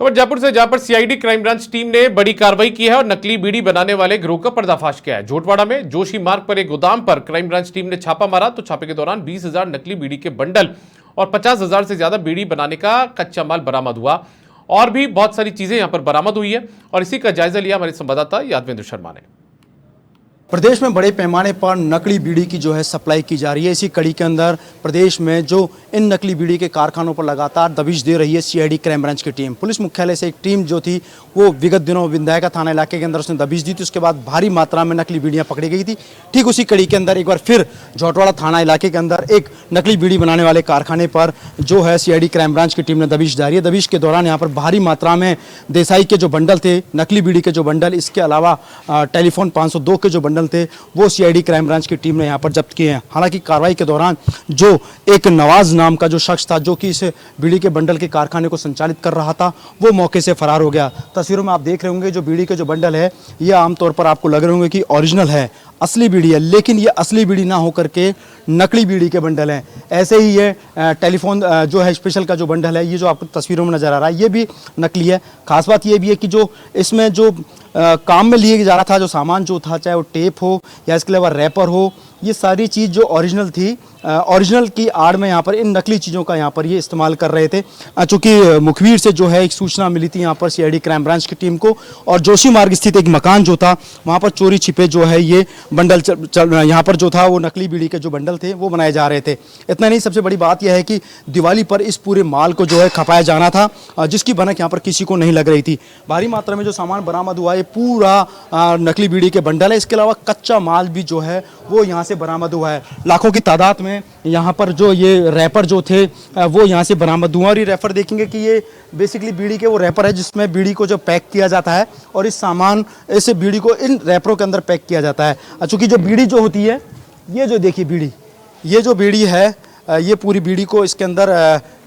खबर जयपुर से, जहां पर सीआईडी क्राइम ब्रांच टीम ने बड़ी कार्रवाई की है और नकली बीड़ी बनाने वाले गिरोह का पर्दाफाश किया है। झोटवाड़ा में जोशी मार्ग पर एक गोदाम पर क्राइम ब्रांच टीम ने छापा मारा तो छापे के दौरान 20,000 नकली बीड़ी के बंडल और 50,000 से ज्यादा बीड़ी बनाने का कच्चा माल बरामद हुआ और भी बहुत सारी चीजें यहां पर बरामद हुई है। और इसी का जायजा लिया हमारे संवाददाता यादवेंद्र शर्मा ने। प्रदेश में बड़े पैमाने पर नकली बीड़ी की जो है सप्लाई की जा रही है। इसी कड़ी के अंदर प्रदेश में जो इन नकली बीड़ी के कारखानों पर लगातार दबिश दे रही है सीआईडी क्राइम ब्रांच की टीम। पुलिस मुख्यालय से एक टीम जो थी वो विगत दिनों विधायका थाना इलाके के अंदर उसने दबिश दी थी। उसके बाद भारी मात्रा में नकली बीड़ियां पकड़ी गई थी। ठीक उसी कड़ी के अंदर एक बार फिर झोटवाड़ा थाना इलाके के अंदर एक नकली बीड़ी बनाने वाले कारखाने पर जो है सीआईडी क्राइम ब्रांच की टीम ने दबिश जारी है। दबिश के दौरान यहाँ पर भारी मात्रा में देसाई के जो बंडल थे, नकली बीड़ी के जो बंडल, इसके अलावा टेलीफोन 502 के जो बंडल थे वो सीआईडी क्राइम ब्रांच की टीम ने यहां पर जब्त किए हैं। हालांकि कार्रवाई के दौरान जो एक नवाज नाम का जो शख्स था जो कि इस बीड़ी के बंडल के कारखाने को संचालित कर रहा था वो मौके से फरार हो गया। तस्वीरों में आप देख रहे होंगे जो बीड़ी के जो बंडल है ये आमतौर पर आपको लग रहे होंगे कि ओरिजिनल है, असली बीड़ी है, लेकिन ये असली बीड़ी ना होकर के नकली बीड़ी के बंडल हैं। ऐसे ही ये टेलीफोन जो है स्पेशल का जो बंडल है ये जो आपको तस्वीरों में नजर आ रहा है ये भी नकली है। खास बात ये भी है कि जो इसमें जो काम में लिए जा रहा था, जो सामान जो था, चाहे वो टेप हो या इसके अलावा रैपर हो, ये सारी चीज़ जो ओरिजिनल थी, ओरिजिनल की आड़ में यहाँ पर इन नकली चीज़ों का यहाँ पर ये इस्तेमाल कर रहे थे। चूँकि मुखबिर से जो है एक सूचना मिली थी यहाँ पर सीआईडी क्राइम ब्रांच की टीम को, और जोशी मार्ग स्थित एक मकान जो था वहाँ पर चोरी छिपे जो है ये बंडल यहाँ पर जो था वो नकली बीड़ी के जो बंडल थे वो बनाए जा रहे थे। इतना नहीं, सबसे बड़ी बात यह है कि दिवाली पर इस पूरे माल को जो है खपाया जाना था, जिसकी भनक यहाँ पर किसी को नहीं लग रही थी। भारी मात्रा में जो सामान बरामद हुआ ये पूरा नकली बीड़ी के बंडल है। इसके अलावा कच्चा माल भी जो है वो यहाँ से बरामद हुआ है। लाखों की तादाद में यहाँ पर जो ये रैपर जो थे वो यहाँ से बरामद हुआ। और ये रैपर देखेंगे कि ये बेसिकली बीड़ी के वो रैपर है जिसमें बीड़ी को जो पैक किया जाता है और इस बीड़ी को इन रैपरों के अंदर पैक किया जाता है। चूँकि जो बीड़ी जो होती है, ये जो देखिए बीड़ी, ये जो बीड़ी है ये पूरी बीड़ी को इसके अंदर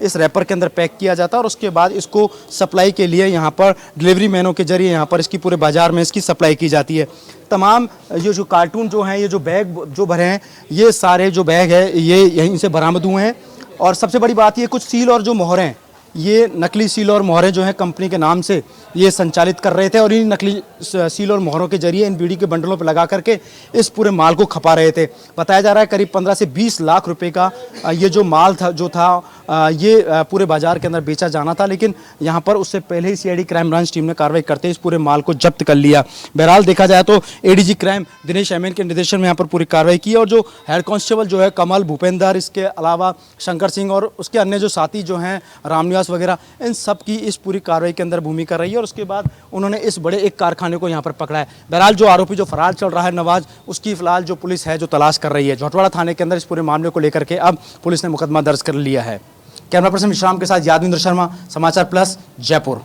इस रैपर के अंदर पैक किया जाता है और उसके बाद इसको सप्लाई के लिए यहाँ पर डिलीवरी मैनों के जरिए यहाँ पर इसकी पूरे बाज़ार में इसकी सप्लाई की जाती है। तमाम ये जो कार्टून जो हैं, ये जो बैग जो भरे हैं, ये सारे जो बैग है ये यहीं से बरामद हुए हैं। और सबसे बड़ी बात ये कुछ सील और जो मोहरें हैं, ये नकली सील और मोहरें जो हैं कंपनी के नाम से ये संचालित कर रहे थे और इन नकली सील और मोहरों के जरिए इन बीड़ी के बंडलों पर लगा करके इस पूरे माल को खपा रहे थे। बताया जा रहा है करीब 15 से 20 लाख रुपए का ये जो माल था ये पूरे बाजार के अंदर बेचा जाना था, लेकिन यहाँ पर उससे पहले ही सीआईडी क्राइम ब्रांच टीम ने कार्रवाई करते इस पूरे माल को जब्त कर लिया। बहरहाल देखा जाए तो एडीजी क्राइम दिनेश एमएन के निर्देशन में यहाँ पर पूरी कार्रवाई की और जो हेड कांस्टेबल जो है कमल, भूपेंद्र, इसके अलावा शंकर सिंह और उसके अन्य जो साथी जो हैं रामनिवास वगैरह, इन सब की इस पूरी कार्रवाई के अंदर भूमिका रही है। और उसके बाद उन्होंने इस बड़े एक कारखाने को यहाँ पर पकड़ा है। बहरहाल जो आरोपी जो फरार चल रहा है नवाज, उसकी फिलहाल जो पुलिस है जो तलाश कर रही है। झोटवाड़ा थाने के अंदर इस पूरे मामले को लेकर के अब पुलिस ने मुकदमा दर्ज कर लिया है। कैमरा पर्सन विश्राम के साथ यादवेंद्र शर्मा, समाचार प्लस, जयपुर।